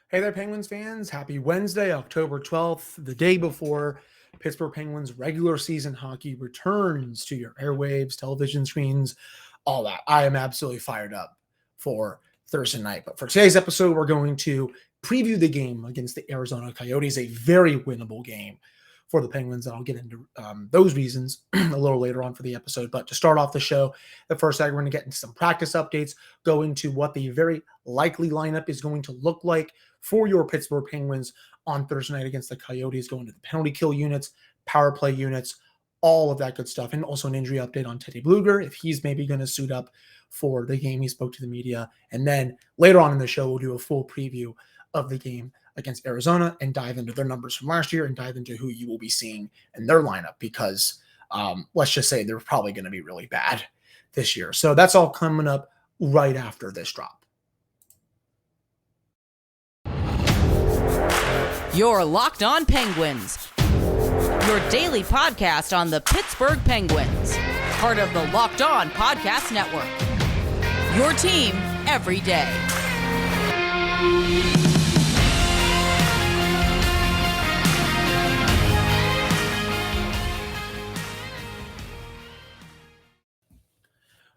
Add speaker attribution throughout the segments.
Speaker 1: Hey there, Penguins fans. Happy Wednesday, October 12th, the day before Pittsburgh Penguins regular season hockey returns to your airwaves, television screens, all that. I am absolutely fired up for Thursday night. But for today's episode, we're going to preview the game against the Arizona Coyotes, a very winnable game for the Penguins. And I'll get into those reasons a little later on for the episode. But to start off the show, the first segment, we're going to get into some practice updates, go into what the very likely lineup is going to look like for your Pittsburgh Penguins on Thursday night against the Coyotes, going to the penalty kill units, power play units, all of that good stuff. And also an injury update on Teddy Blueger, if he's maybe going to suit up for the game. He spoke to the media. And then later on in the show, we'll do a full preview of the game against Arizona and dive into their numbers from last year and dive into who you will be seeing in their lineup because let's just say they're probably going to be really bad this year. So that's all coming up right after this drop.
Speaker 2: You're Locked On Penguins, your daily podcast on the Pittsburgh Penguins, part of the Locked On Podcast Network, your team every day.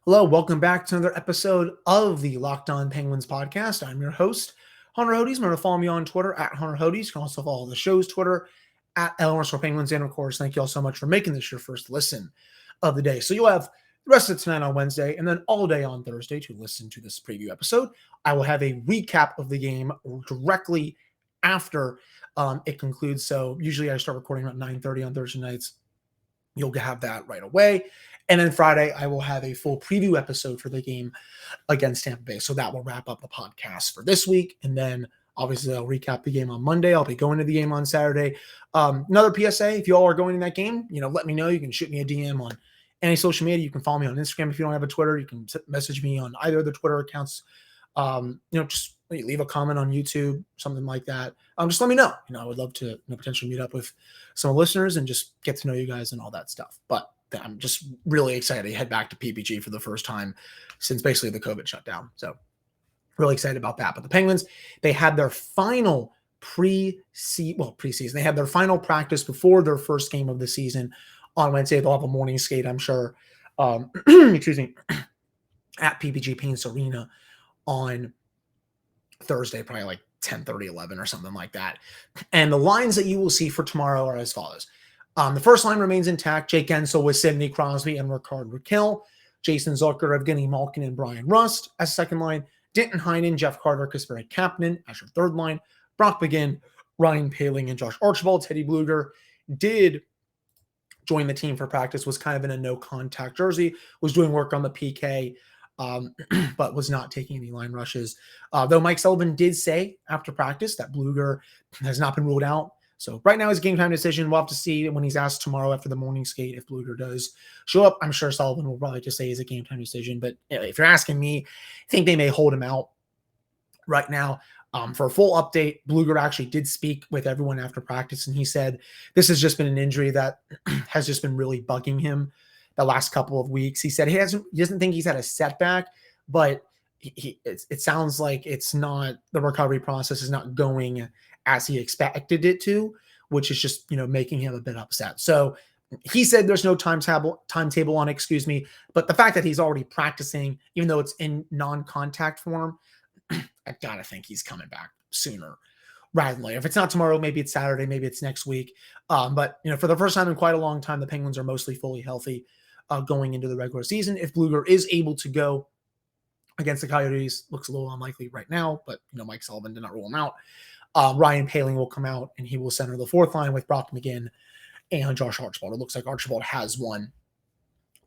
Speaker 1: Hello, welcome back to another episode of the Locked On Penguins podcast. I'm your host, Hunter Hodes. Remember to follow me on Twitter at Hunter Hodes. You can also follow the show's Twitter at @LMRSPenguins. And of course, thank you all so much for making this your first listen of the day. So you'll have the rest of tonight on Wednesday and then all day on Thursday to listen to this preview episode. I will have a recap of the game directly after it concludes. So usually I start recording around 9:30 on Thursday nights. You'll have that right away. And then Friday, I will have a full preview episode for the game against Tampa Bay. So that will wrap up the podcast for this week. And then obviously I'll recap the game on Monday. I'll be going to the game on Saturday. Another PSA, if you all are going to that game, let me know. You can shoot me a DM on any social media. You can follow me on Instagram. If you don't have a Twitter, you can message me on either of the Twitter accounts. Just leave a comment on YouTube, something like that. Just let me know. I would love to potentially meet up with some listeners and just get to know you guys and all that stuff. But I'm just really excited to head back to PPG for the first time since basically the COVID shutdown. So really excited about that. But the Penguins, they had their final preseason. They had their final practice before their first game of the season on Wednesday. They'll have a morning skate, I'm sure, excuse me, at PPG Paints Arena on Thursday, probably like 10:30, 11 or something like that. And the lines that you will see for tomorrow are as follows. The first line remains intact. Jake Gensel with Sidney Crosby and Ricard Raquel. Jason Zucker, Evgeny Malkin, and Brian Rust as second line. Denton Heinen, Jeff Carter, Kasperi Kapanen as your third line. Brock McGinn, Ryan Poehling, and Josh Archibald. Teddy Blueger did join the team for practice, was kind of in a no-contact jersey, was doing work on the PK, but was not taking any line rushes. Though Mike Sullivan did say after practice that Blueger has not been ruled out. So right now it's a game time decision. We'll have to see when he's asked tomorrow after the morning skate if Blueger does show up. I'm sure Sullivan will probably just say it's a game time decision. But if you're asking me, I think they may hold him out right now. For a full update, Blueger actually did speak with everyone after practice, and he said this has just been an injury that has just been really bugging him the last couple of weeks. He said he doesn't think he's had a setback, but it sounds like it's not, the recovery process is not going as he expected it to, which is just, making him a bit upset. So he said there's no timetable on it, but the fact that he's already practicing, even though it's in non-contact form, I gotta think he's coming back sooner rather than later. If it's not tomorrow, maybe it's Saturday, maybe it's next week. But for the first time in quite a long time, the Penguins are mostly fully healthy going into the regular season. If Blueger is able to go against the Coyotes, looks a little unlikely right now, but Mike Sullivan did not rule him out. Ryan Poehling will come out and he will center the fourth line with Brock McGinn and Josh Archibald. It looks like Archibald has won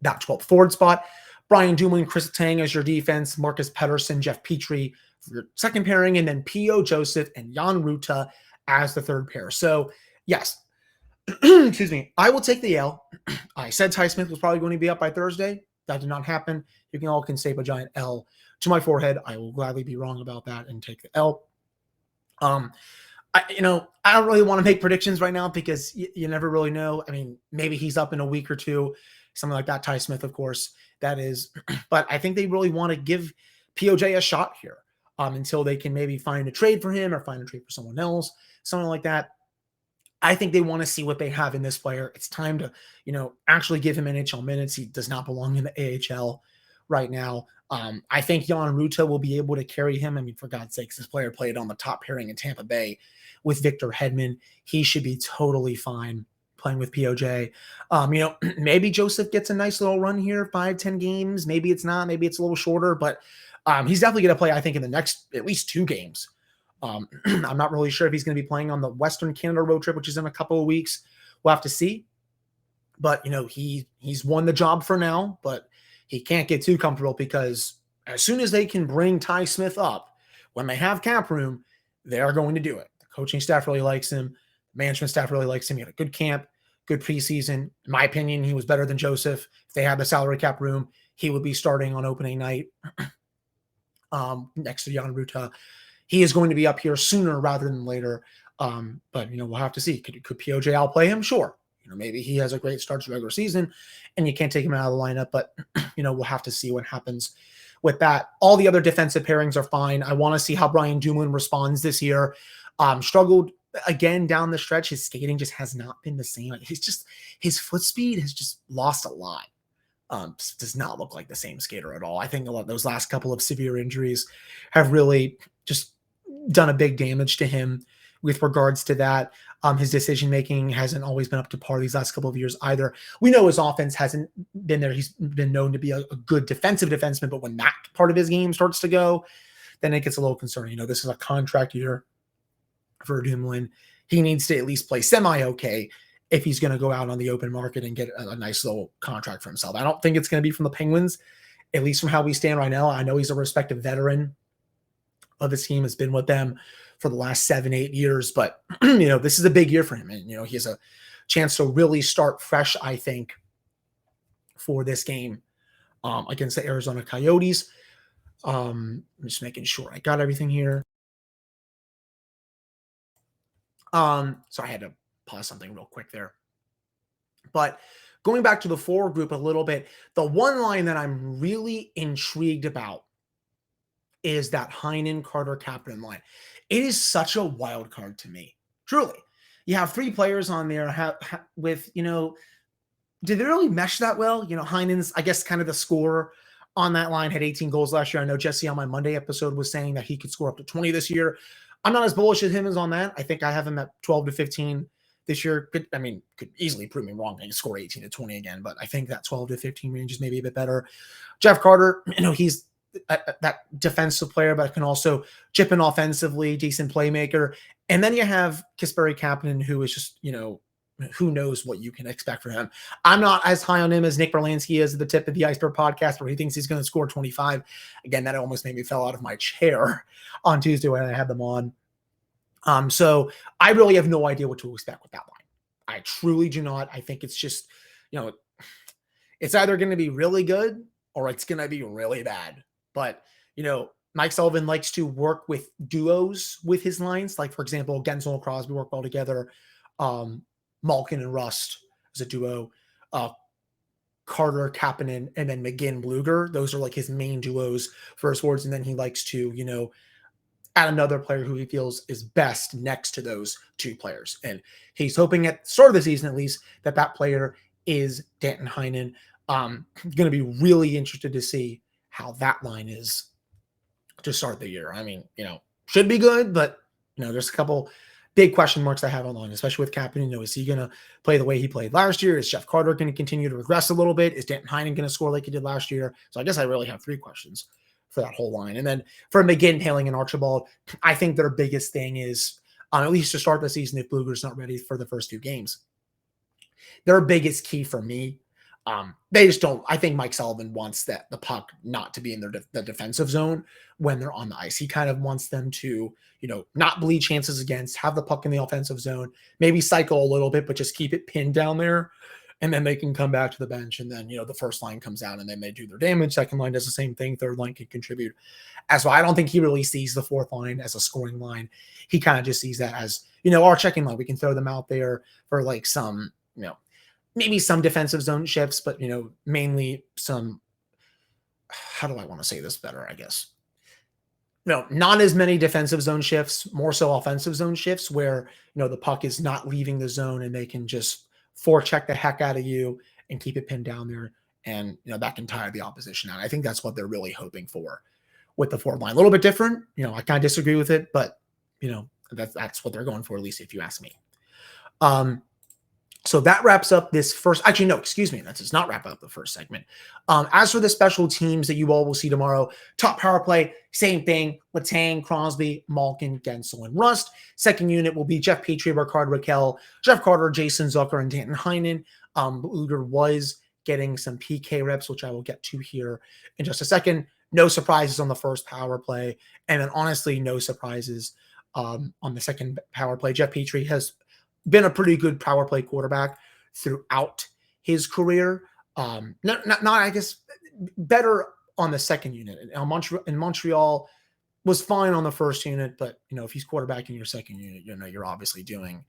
Speaker 1: that 12th forward spot. Brian Dumoulin, Chris Tang as your defense, Marcus Pettersson, Jeff Petrie for your second pairing, and then P.O. Joseph and Jan Ruta as the third pair. So, yes, excuse me, I will take the L. I said Ty Smith was probably going to be up by Thursday. That did not happen. You can staple a giant L to my forehead. I will gladly be wrong about that and take the L. I don't really want to make predictions right now because you never really know. I mean, maybe he's up in a week or two, something like that. Ty Smith, of course, that is. But I think they really want to give POJ a shot here. until they can maybe find a trade for him or find a trade for someone else, something like that. I think they want to see what they have in this player. It's time to, actually give him NHL minutes. He does not belong in the AHL right now. I think Jan Ruta will be able to carry him. I mean, for God's sakes, this player played on the top pairing in Tampa Bay with Victor Hedman. He should be totally fine playing with POJ. Maybe Joseph gets a nice little run here, 5-10 games. Maybe it's not. Maybe it's a little shorter, but he's definitely going to play, I think, in the next at least 2 games. I'm not really sure if he's going to be playing on the Western Canada road trip, which is in a couple of weeks. We'll have to see. But, he's won the job for now, but he can't get too comfortable because as soon as they can bring Ty Smith up, when they have cap room, they are going to do it. The coaching staff really likes him. The management staff really likes him. He had a good camp, good preseason. In my opinion, he was better than Joseph. If they had the salary cap room, he would be starting on opening night next to Jan Ruta. He is going to be up here sooner rather than later. But, we'll have to see. Could POJ outplay him? Sure. Maybe he has a great start to the regular season and you can't take him out of the lineup, but, we'll have to see what happens with that. All the other defensive pairings are fine. I want to see how Brian Dumoulin responds this year. Struggled again down the stretch. His skating just has not been the same. His foot speed has just lost a lot. Does not look like the same skater at all. I think those last couple of severe injuries have really just done a big damage to him with regards to that. His decision-making hasn't always been up to par these last couple of years either. We know his offense hasn't been there. He's been known to be a good defensive defenseman, but when that part of his game starts to go, then it gets a little concerning. This is a contract year for Dumoulin. He needs to at least play semi-okay if he's going to go out on the open market and get a nice little contract for himself. I don't think it's going to be from the Penguins, at least from how we stand right now. I know he's a respected veteran of his team, has been with them for the last 7-8 years, but this is a big year for him. And, he has a chance to really start fresh, I think, for this game against the Arizona Coyotes. I'm just making sure I got everything here. So I had to pause something real quick there. But going back to the forward group a little bit, the one line that I'm really intrigued about is that Heinen-Carter captain line. It is such a wild card to me. Truly. You have 3 players on there with, did they really mesh that well? Heinen's, I guess, kind of the scorer on that line, had 18 goals last year. I know Jesse on my Monday episode was saying that he could score up to 20 this year. I'm not as bullish as him as on that. I think I have him at 12 to 15 this year. Could easily prove me wrong. He can score 18 to 20 again, but I think that 12 to 15 range is maybe a bit better. Jeff Carter, he's that defensive player, but can also chip in offensively, decent playmaker. And then you have Kasperi Kapanen, who is just, who knows what you can expect from him. I'm not as high on him as Nick Berlansky is at the Tip of the Iceberg podcast, where he thinks he's going to score 25. Again, that almost made me fell out of my chair on Tuesday when I had them on. So I really have no idea what to expect with that line. I truly do not. I think it's just, it's either going to be really good or it's going to be really bad. But, Mike Sullivan likes to work with duos with his lines. Like, for example, Gensel and Crosby work well together. Malkin and Rust as a duo. Carter, Kapanen, and then McGinn, Blueger. Those are like his main duos for his forwards. And then he likes to, add another player who he feels is best next to those 2 players. And he's hoping at the start of the season, at least, that player is Danton Heinen. Going to be really interested to see how that line is to start the year. I mean, should be good, but, there's a couple big question marks I have on line, especially with Kapanen. Is he going to play the way he played last year? Is Jeff Carter going to continue to regress a little bit? Is Danton Heinen going to score like he did last year? So I guess I really have 3 questions for that whole line. And then for McGinn, Hailing, and Archibald, I think their biggest thing is, at least to start the season, if Blueger's not ready for the first 2 games, their biggest key for me, they just don't. I think Mike Sullivan wants the puck not to be in the defensive zone when they're on the ice. He kind of wants them to, not bleed chances against, have the puck in the offensive zone, maybe cycle a little bit, but just keep it pinned down there. And then they can come back to the bench. And then, the first line comes out and then they do their damage. Second line does the same thing. Third line can contribute as well. I don't think he really sees the 4th line as a scoring line. He kind of just sees that as, our checking line. We can throw them out there for like some, maybe some defensive zone shifts, but, mainly some, how do I want to say this better, I guess? not as many defensive zone shifts, more so offensive zone shifts where, the puck is not leaving the zone and they can just forecheck the heck out of you and keep it pinned down there. And, that can tire the opposition out. I think that's what they're really hoping for with the forward line. A little bit different. I kind of disagree with it, but, that's what they're going for, at least if you ask me. So that wraps up this first, actually, no, excuse me. That does not wrap up the first segment. As for the special teams that you all will see tomorrow, top power play, same thing. Letang, Crosby, Malkin, Gensel, and Rust. Second unit will be Jeff Petrie, Rickard Rakell, Jeff Carter, Jason Zucker, and Danton Heinen. Blueger was getting some PK reps, which I will get to here in just a second. No surprises on the first power play. And then honestly, no surprises on the second power play. Jeff Petrie has been a pretty good power play quarterback throughout his career. Not I guess, better on the second unit. In Montreal was fine on the first unit, but if he's quarterbacking your second unit, you're obviously doing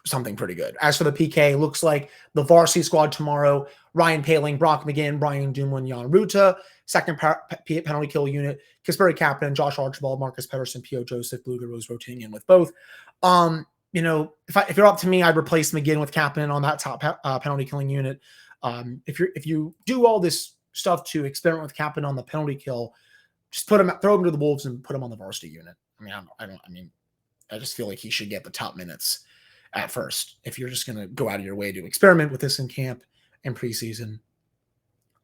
Speaker 1: something pretty good. As for the PK, looks like the varsity squad tomorrow: Ryan Paling, Brock McGinn, Brian Dumoulin, Jan Ruta. Second penalty kill unit: Kasperi Kapanen, Josh Archibald, Marcus Pettersson, P.O. Joseph. Blueger was rotating in with both. If you're up to me, I'd replace McGinn with Kapanen on that top penalty killing unit. If you do all this stuff to experiment with Kapanen on the penalty kill, just throw him to the Wolves and put him on the varsity unit. I just feel like he should get the top minutes at first. If you're just going to go out of your way to experiment with this in camp and preseason,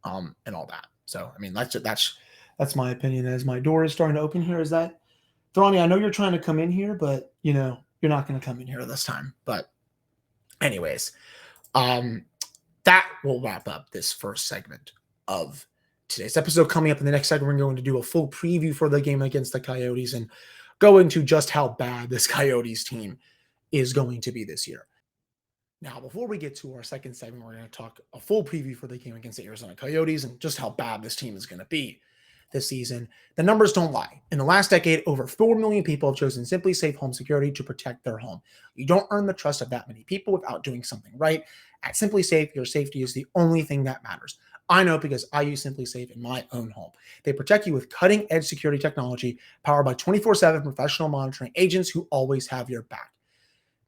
Speaker 1: and all that. So, that's my opinion. As my door is starting to open here, is that, Ronnie, I know you're trying to come in here, but you're not going to come in here this time. But anyways, that will wrap up this first segment of today's episode. Coming up in the next segment, we're going to do a full preview for the game against the Coyotes and go into just how bad this Coyotes team is going to be this year. Now, before we get to our second segment, we're going to talk a full preview for the game against the Arizona Coyotes and just how bad this team is going to be this season. The numbers don't lie. In the last decade, over 4 million people have chosen Simply Safe Home Security to protect their home. You don't earn the trust of that many people without doing something right. At Simply Safe, your safety is the only thing that matters. I know because I use Simply Safe in my own home. They protect you with cutting-edge security technology powered by 24/7 professional monitoring agents who always have your back.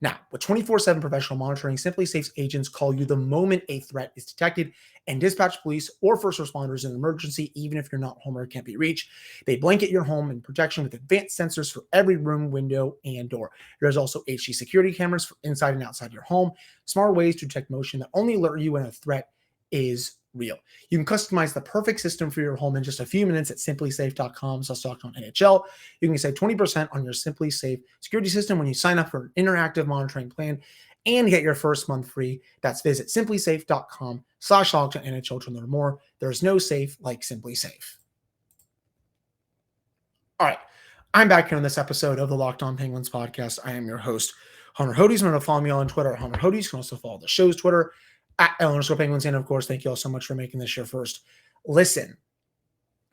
Speaker 1: Now, with 24/7 professional monitoring, Simply Safe's agents call you the moment a threat is detected and dispatch police or first responders in an emergency, even if you're not home or can't be reached. They blanket your home in protection with advanced sensors for every room, window, and door. There's also HD security cameras for inside and outside your home, smart ways to detect motion that only alert you when a threat is real. You can customize the perfect system for your home in just a few minutes at simplysafe.com/NHL. You can save 20% on your Simply Safe security system when you sign up for an interactive monitoring plan and get your first month free. That's visit simplysafe.com/NHL to learn more. There's no safe like Simply Safe. All right. I'm back here on this episode of the Locked On Penguins podcast. I am your host, Hunter Hodes. Remember to follow me on Twitter at Hunter Hodes. You can also follow the show's Twitter at @Nhl Penguins. And of course, thank you all so much for making this your first listen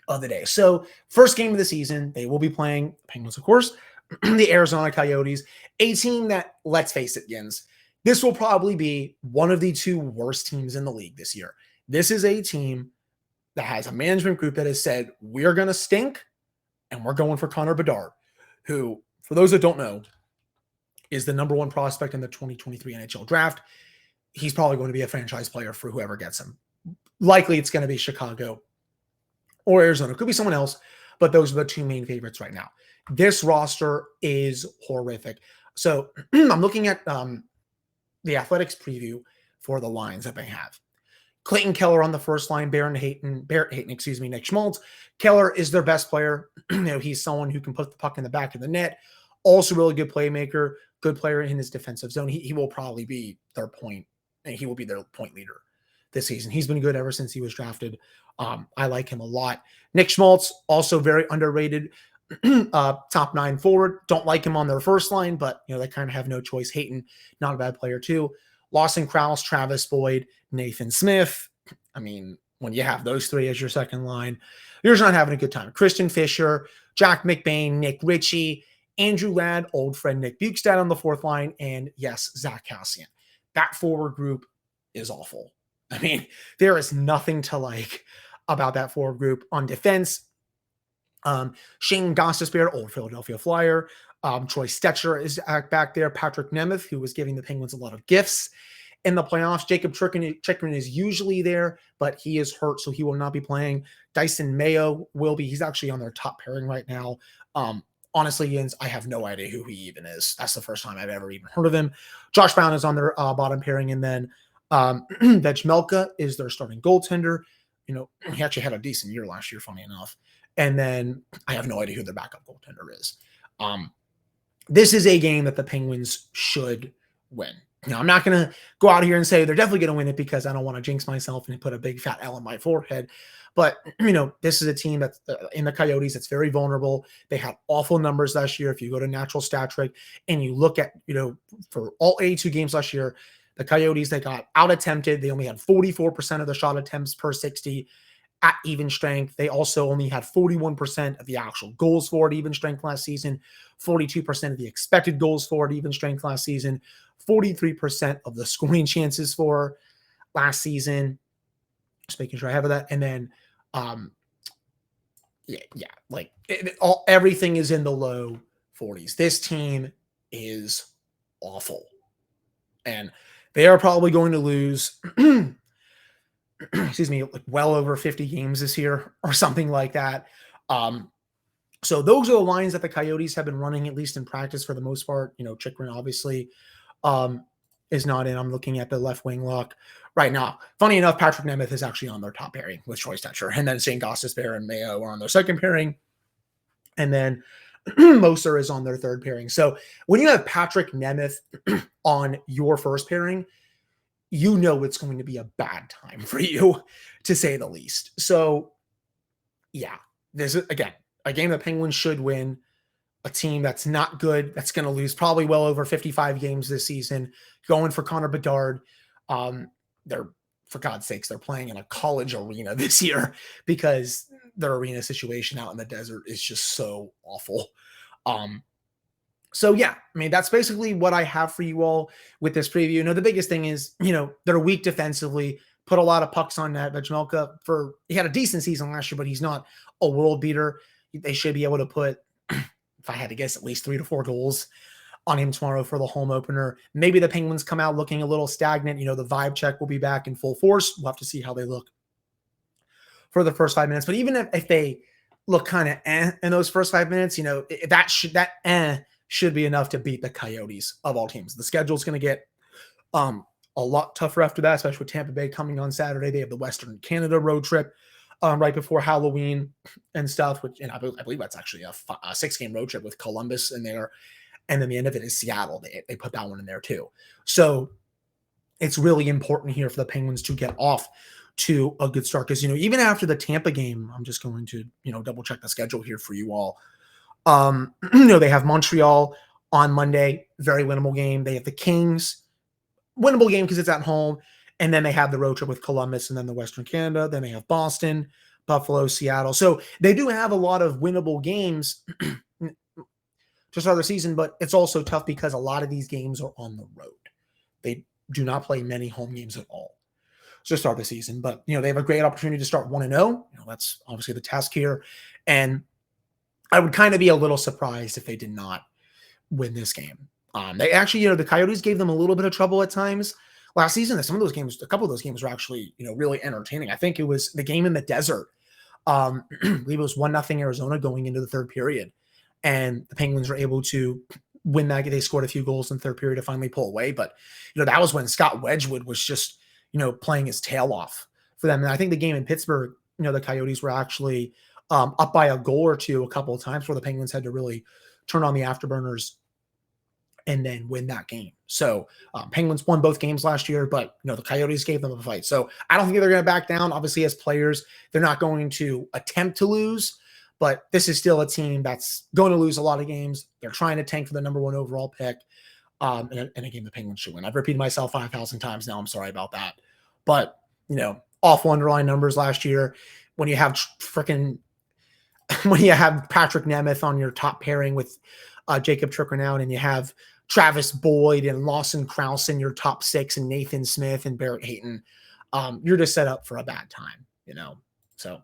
Speaker 1: of the day. So, first game of the season, they will be playing Penguins, of course, the Arizona Coyotes, a team that, let's face it, Yins, this will probably be one of the two worst teams in the league this year. This is a team that has a management group that has said, we're going to stink and we're going for Connor Bedard, who, for those that don't know, is the number one prospect in the 2023 NHL draft. He's probably going to be a franchise player for whoever gets him. Likely it's going to be Chicago or Arizona. It could be someone else, but those are the two main favorites right now. This roster is horrific. So I'm looking at the Athletics preview for the lines that they have. Clayton Keller on the first line, Barrett Hayton, Nick Schmaltz. Keller is their best player. He's someone who can put the puck in the back of the net. Also really good playmaker, good player in his defensive zone. He will probably be their point. And he will be their point leader this season. He's been good ever since he was drafted. I like him a lot. Nick Schmaltz, also very underrated. Top 9 forward. Don't like him on their first line, but they kind of have no choice. Hayton, not a bad player too. Lawson Krause, Travis Boyd, Nathan Smith. When you have those three as your second line, you're just not having a good time. Christian Fisher, Jack McBain, Nick Ritchie, Andrew Ladd, old friend Nick Bukestad on the fourth line, and yes, Zach Kassian. That forward group is awful. There is nothing to like about that forward group. On defense, Shane Gostisbehere, old Philadelphia Flyer. Troy Stetcher is back there. Patrick Nemeth, who was giving the Penguins a lot of gifts in the playoffs. Jacob Chikrin is usually there, but he is hurt, so he will not be playing. Dyson Mayo will be. He's actually on their top pairing right now. Honestly, Jens, I have no idea who he even is. That's the first time I've ever even heard of him. Josh Brown is on their bottom pairing, and then Vejmelka is their starting goaltender. He actually had a decent year last year, funny enough. And then I have no idea who their backup goaltender is. This is a game that the Penguins should win. Now, I'm not going to go out here and say they're definitely going to win it because I don't want to jinx myself and put a big fat L on my forehead. But, this is a team that's in the Coyotes that's very vulnerable. They had awful numbers last year. If you go to Natural Stat Trick and you look at, for all 82 games last year, the Coyotes, they got out-attempted. They only had 44% of the shot attempts per 60 at even strength. They also only had 41% of the actual goals for at even strength last season, 42% of the expected goals for at even strength last season, 43% of the scoring chances for last season. Just making sure I have that. And then, everything is in the low 40s. This team is awful. And they are probably going to lose excuse me, well over 50 games this year or something like that. So those are the lines that the Coyotes have been running, at least in practice for the most part. Chikrin obviously is not in. I'm looking at the left wing lock right now. Funny enough, Patrick Nemeth is actually on their top pairing with Troy Stetcher. And then Shane Gostisbehere and Mayo are on their second pairing. And then Moser is on their third pairing. So when you have Patrick Nemeth on your first pairing, it's going to be a bad time for you, to say the least. So, yeah, this is, again, a game the Penguins should win. A team that's not good, that's going to lose probably well over 55 games this season, going for Connor Bedard. For God's sakes, they're playing in a college arena this year because their arena situation out in the desert is just so awful. So yeah, that's basically what I have for you all with this preview. The biggest thing is, they're weak defensively, put a lot of pucks on net. Vejmelka, he had a decent season last year, but he's not a world beater. They should be able to put, if I had to guess, at least 3 to 4 goals on him tomorrow for the home opener. Maybe the Penguins come out looking a little stagnant. The vibe check will be back in full force. We'll have to see how they look for the first 5 minutes. But even if they look kind of in those first 5 minutes, that should be enough to beat the Coyotes of all teams. The schedule's going to get a lot tougher after that, especially with Tampa Bay coming on Saturday. They have the Western Canada road trip right before Halloween and stuff, which, and I believe that's actually a 6-game road trip with Columbus in there. And then the end of it is Seattle. They put that one in there too. So it's really important here for the Penguins to get off to a good start. Because, even after the Tampa game, I'm just going to, double check the schedule here for you all. They have Montreal on Monday, very winnable game. They have the Kings, winnable game because it's at home. And then they have the road trip with Columbus and then the Western Canada. Then they have Boston, Buffalo, Seattle. So they do have a lot of winnable games to start the season, but it's also tough because a lot of these games are on the road. They do not play many home games at all to start the season. But, they have a great opportunity to start 1-0. That's obviously the task here. And I would kind of be a little surprised if they did not win this game. They actually, the Coyotes gave them a little bit of trouble at times last season. A couple of those games were actually, really entertaining. I think it was the game in the desert. I believe it was 1-0 Arizona going into the third period. And the Penguins were able to win that. They scored a few goals in the third period to finally pull away. But, that was when Scott Wedgwood was just, playing his tail off for them. And I think the game in Pittsburgh, the Coyotes were actually up by a goal or two a couple of times where the Penguins had to really turn on the afterburners and then win that game. So Penguins won both games last year, but the Coyotes gave them a fight. So I don't think they're going to back down. Obviously, as players, they're not going to attempt to lose, but this is still a team that's going to lose a lot of games. They're trying to tank for the number 1 overall pick in a game the Penguins should win. I've repeated myself 5,000 times now. I'm sorry about that. But, awful underlying numbers last year. When you have Patrick Nemeth on your top pairing with Jacob Chikrin, and you have Travis Boyd and Lawson Krause in your top 6 and Nathan Smith and Barrett Hayton, you're just set up for a bad time, So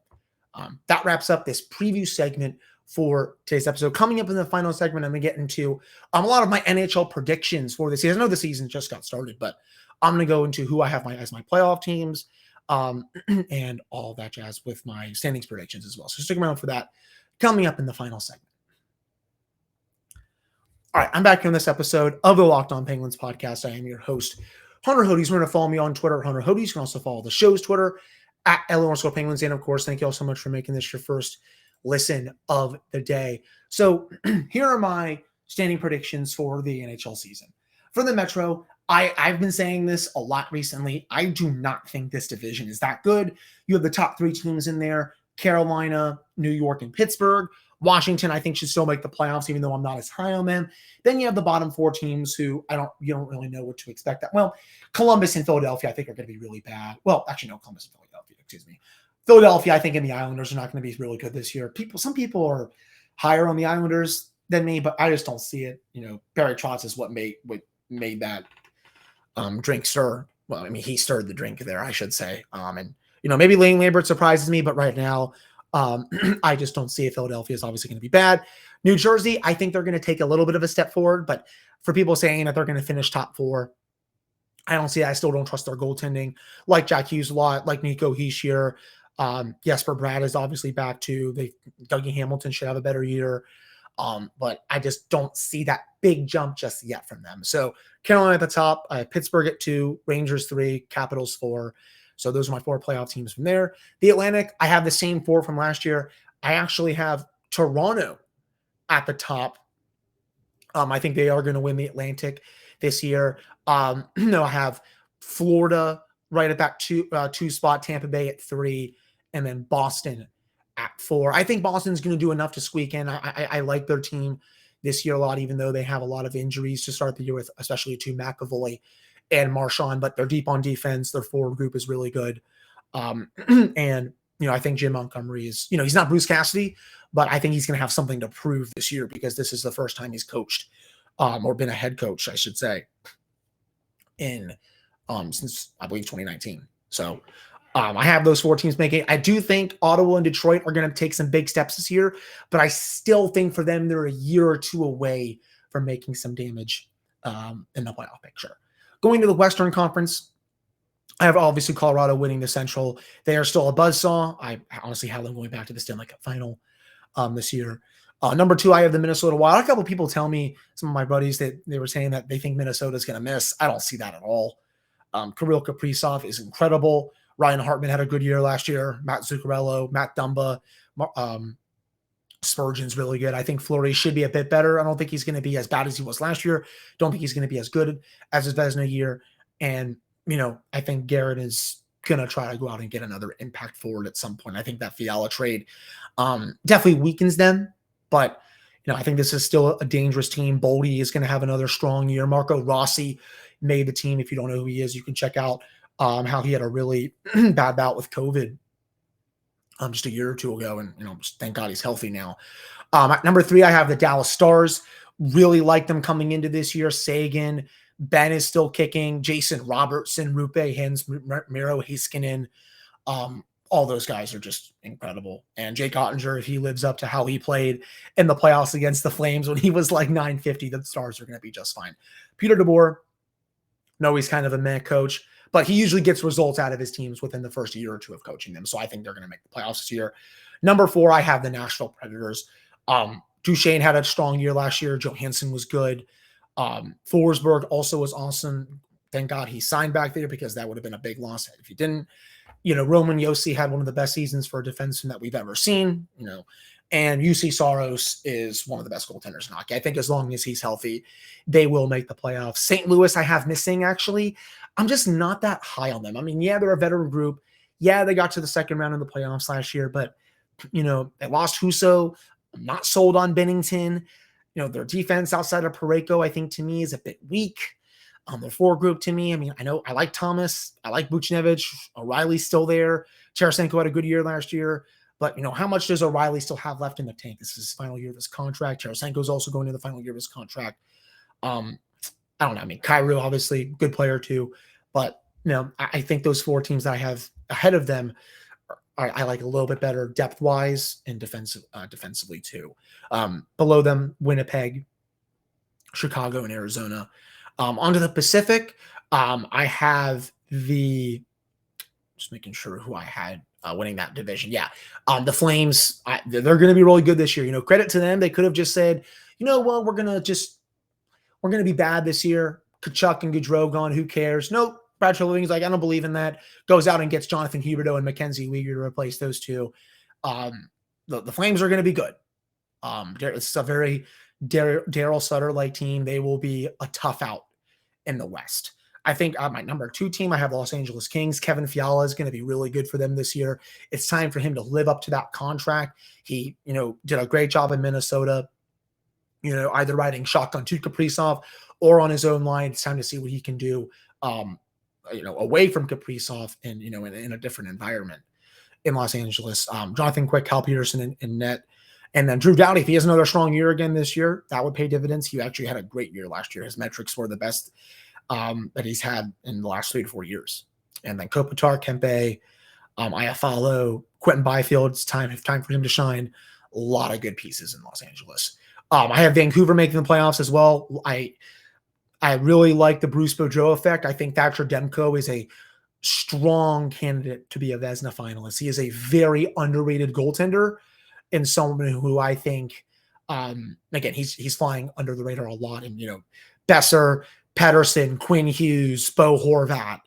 Speaker 1: That wraps up this preview segment for today's episode. Coming up in the final segment, I'm going to get into a lot of my NHL predictions for this season. I know the season just got started, but I'm going to go into who I have as my playoff teams and all that jazz with my standings predictions as well. So stick around for that coming up in the final segment. All right, I'm back here on this episode of the Locked On Penguins podcast. I am your host, Hunter Hodes. You're going to follow me on Twitter, Hunter Hodes. You can also follow the show's Twitter at @Penguins. And of course, thank you all so much for making this your first listen of the day. So here are my standing predictions for the NHL season. For the Metro, I've been saying this a lot recently. I do not think this division is that good. You have the top three teams in there: Carolina, New York, and Pittsburgh. Washington, I think, should still make the playoffs, even though I'm not as high on them. Then you have the bottom four teams who you don't really know what to expect. Well, Columbus and Philadelphia, I think, are going to be really bad. Well, actually, no, Columbus and Philadelphia, excuse me. Philadelphia, I think, and the Islanders are not going to be really good this year. Some people are higher on the Islanders than me, but I just don't see it. Barry Trotz is what made that drink stir. Well, I mean, he stirred the drink there, I should say. And maybe Lane Lambert surprises me, but right now, I just don't see it. Philadelphia is obviously going to be bad. New Jersey, I think they're going to take a little bit of a step forward, but for people saying that they're going to finish top four, I don't see it. I still don't trust their goaltending. Like Jack Hughes a lot, like Nico Hischier. Jesper Bratt is obviously back too. Dougie Hamilton should have a better year. But I just don't see that big jump just yet from them. So Carolina at the top, Pittsburgh at 2, Rangers 3, Capitals 4. So those are my 4 playoff teams from there. The Atlantic, I have the same 4 from last year. I actually have Toronto at the top. I think they are going to win the Atlantic this year. I have Florida right at that 2 spot, Tampa Bay at 3, and then Boston at 4. I think Boston's going to do enough to squeak in. I like their team this year a lot, even though they have a lot of injuries to start the year with, especially to McAvoy and Marchand, but they're deep on defense. Their forward group is really good. And, I think Jim Montgomery is, he's not Bruce Cassidy, but I think he's going to have something to prove this year because this is the first time he's coached or been a head coach, I should say, in since I believe 2019. So I have those 4 teams making. I do think Ottawa and Detroit are going to take some big steps this year, but I still think for them, they're a year or 2 away from making some damage in the playoff picture. Going to the Western Conference, I have obviously Colorado winning the Central. They are still a buzzsaw. I honestly have them going back to the Stanley Cup final this year. Number 2, I have the Minnesota Wild. A couple of people tell me, some of my buddies, that they were saying that they think Minnesota is going to miss. I don't see that at all. Kirill Kaprizov is incredible. Ryan Hartman had a good year last year. Matt Zuccarello, Matt Dumba, Spurgeon's really good. I think Fleury should be a bit better. I don't think he's going to be as bad as he was last year. Don't think he's going to be as good as his Vezina year. And, I think Garrett is going to try to go out and get another impact forward at some point. I think that Fiala trade definitely weakens them. But, I think this is still a dangerous team. Boldy is going to have another strong year. Marco Rossi made the team. If you don't know who he is, you can check out how he had a really bad bout with COVID just a year or 2 ago. And, thank God he's healthy now. At number 3, I have the Dallas Stars. Really like them coming into this year. Sagan, Ben is still kicking. Jason Robertson, Rupe Hens, Miro Heiskanen. All those guys are just incredible. And Jake Ottinger, if he lives up to how he played in the playoffs against the Flames when he was like .950, the Stars are going to be just fine. Peter DeBoer, he's kind of a meh coach, but he usually gets results out of his teams within the first year or 2 of coaching them. So I think they're going to make the playoffs this year. Number 4, I have the Nashville Predators. Duchesne had a strong year last year. Johansson was good. Forsberg also was awesome. Thank God he signed back there because that would have been a big loss if he didn't. Roman Josi had one of the best seasons for a defenseman that we've ever seen, and UC Saros is one of the best goaltenders in hockey. I think as long as he's healthy, they will make the playoffs. St. Louis, I have missing, actually. I'm just not that high on them. I mean, yeah, they're a veteran group. Yeah, they got to the second round of the playoffs last year, but, they lost Husso. I'm not sold on Bennington. Their defense outside of Parayko, I think, to me, is a bit weak. Their forward group, to me, I mean, I know I like Thomas. I like Buchnevich. O'Reilly's still there. Tarasenko had a good year last year. But, how much does O'Reilly still have left in the tank? This is his final year of his contract. Tarasenko's also going to the final year of his contract. I don't know. I mean, Kyrou, obviously, good player too. But, I think those 4 teams that I have ahead of them I like a little bit better depth-wise and defensively too. Below them, Winnipeg, Chicago, and Arizona. Onto the Pacific, I have just making sure who I had winning that division. Yeah. The Flames, they're going to be really good this year. Credit to them. They could have just said, well, we're going to be bad this year. Kachuk and Gaudreau gone. Who cares? Nope. Brad Treliving's like, I don't believe in that. Goes out and gets Jonathan Huberdeau and Mackenzie Weegar to replace those two. The Flames are going to be good. It's a very Daryl Sutter-like team. They will be a tough out in the West. I think my number 2 team, I have Los Angeles Kings. Kevin Fiala is going to be really good for them this year. It's time for him to live up to that contract. He, did a great job in Minnesota, either riding shotgun to Kaprizov or on his own line. It's time to see what he can do, away from Kaprizov and, in a different environment in Los Angeles. Jonathan Quick, Cal Peterson in net. And then Drew Doughty, if he has another strong year again this year, that would pay dividends. He actually had a great year last year. His metrics were the best that he's had in the last 3 to 4 years. And then Kopitar, Kempe, Iafallo, Quentin Byfield. It's time for him to shine. A lot of good pieces in Los Angeles. I have Vancouver making the playoffs as well. I really like the Bruce Boudreau effect. I think Thatcher Demko is a strong candidate to be a Vezina finalist. He is a very underrated goaltender and someone who I think, again, he's flying under the radar a lot. And, Besser, Pedersen, Quinn Hughes, Bo Horvat,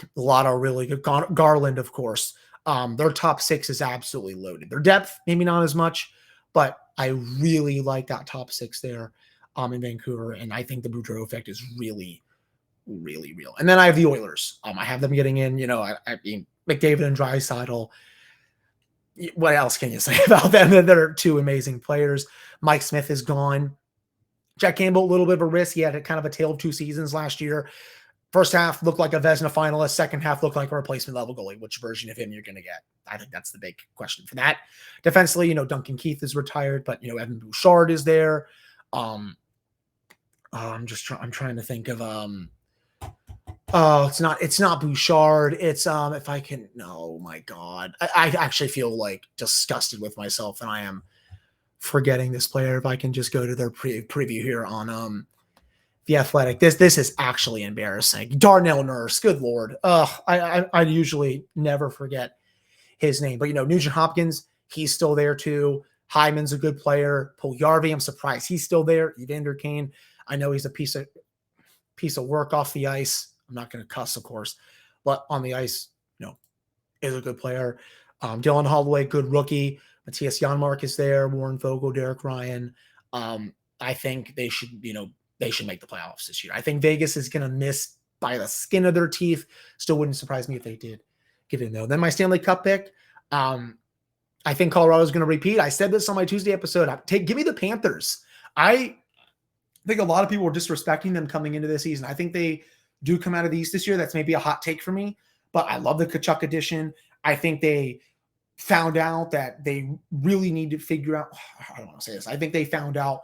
Speaker 1: a lot of really good. Garland, of course. Their top 6 is absolutely loaded. Their depth, maybe not as much, but I really like that top 6 there in Vancouver. And I think the Boudreau effect is really, really real. And then I have the Oilers. I have them getting in, I mean, McDavid and Draisaitl. What else can you say about them? They're 2 amazing players. Mike Smith is gone. Jack Campbell, a little bit of a risk. He had a kind of a tale of 2 seasons last year. First half looked like a Vezina finalist. Second half looked like a replacement level goalie. Which version of him you're going to get? I think that's the big question for that. Defensively, Duncan Keith is retired, but Evan Bouchard is there. I'm trying to think of it's not Bouchard. It's if I can, no, my God. I actually feel like disgusted with myself, and I am forgetting this player. If I can just go to their preview here on The Athletic. This is actually embarrassing. Darnell Nurse, good Lord. I usually never forget his name. But Nugent Hopkins, he's still there too. Hyman's a good player. Puljujarvi, I'm surprised he's still there. Evander Kane, I know he's a piece of work off the ice. I'm not going to cuss, of course, but on the ice, is a good player. Dylan Holloway, good rookie. Matthias Janmark is there. Warren Fogle, Derek Ryan. I think they should make the playoffs this year. I think Vegas is going to miss by the skin of their teeth. Still wouldn't surprise me if they did get in, though. Then my Stanley Cup pick. I think Colorado's going to repeat. I said this on my Tuesday episode. Give me the Panthers. I think a lot of people were disrespecting them coming into this season. I think they do come out of the East this year. That's maybe a hot take for me, but I love the Kachuk edition. I think they found out that they really need to figure out, I don't want to say this. I think they found out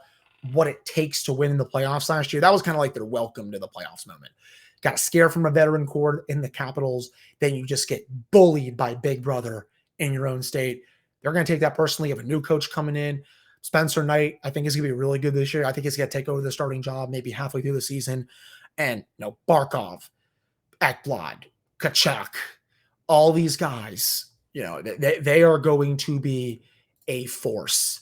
Speaker 1: what it takes to win in the playoffs last year. That was kind of like their welcome to the playoffs moment. Got a scare from a veteran core in the Capitals. Then you just get bullied by Big Brother in your own state. They're going to take that personally. You have a new coach coming in. Spencer Knight, I think he's going to be really good this year. I think he's going to take over the starting job maybe halfway through the season. And, Barkov, Ekblad, Kachuk, all these guys, they are going to be a force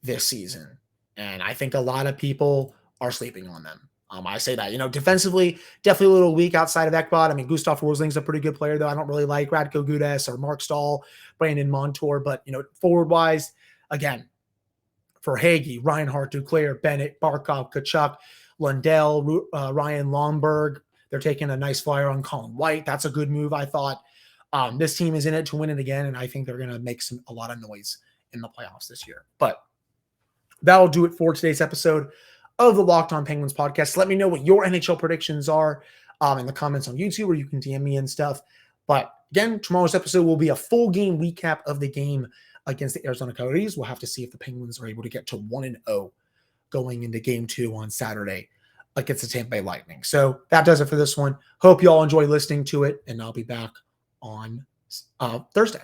Speaker 1: this season. And I think a lot of people are sleeping on them. I say that, defensively, definitely a little weak outside of Ekblad. I mean, Gustav Rosling's a pretty good player, though. I don't really like Radko Gudas or Mark Stahl, Brandon Montour. But, forward-wise, again, for Hagee, Reinhart, Duclair, Bennett, Barkov, Kachuk, Lundell, Ryan Lomberg. They're taking a nice flyer on Colin White. That's a good move, I thought. This team is in it to win it again, and I think they're going to make a lot of noise in the playoffs this year. But that'll do it for today's episode of the Locked On Penguins podcast. Let me know what your NHL predictions are in the comments on YouTube, or you can DM me and stuff. But again, tomorrow's episode will be a full game recap of the game against the Arizona Coyotes. We'll have to see if the Penguins are able to get to 1-0 going into Game 2 on Saturday against the Tampa Bay Lightning. So that does it for this one. Hope you all enjoy listening to it, and I'll be back on Thursday.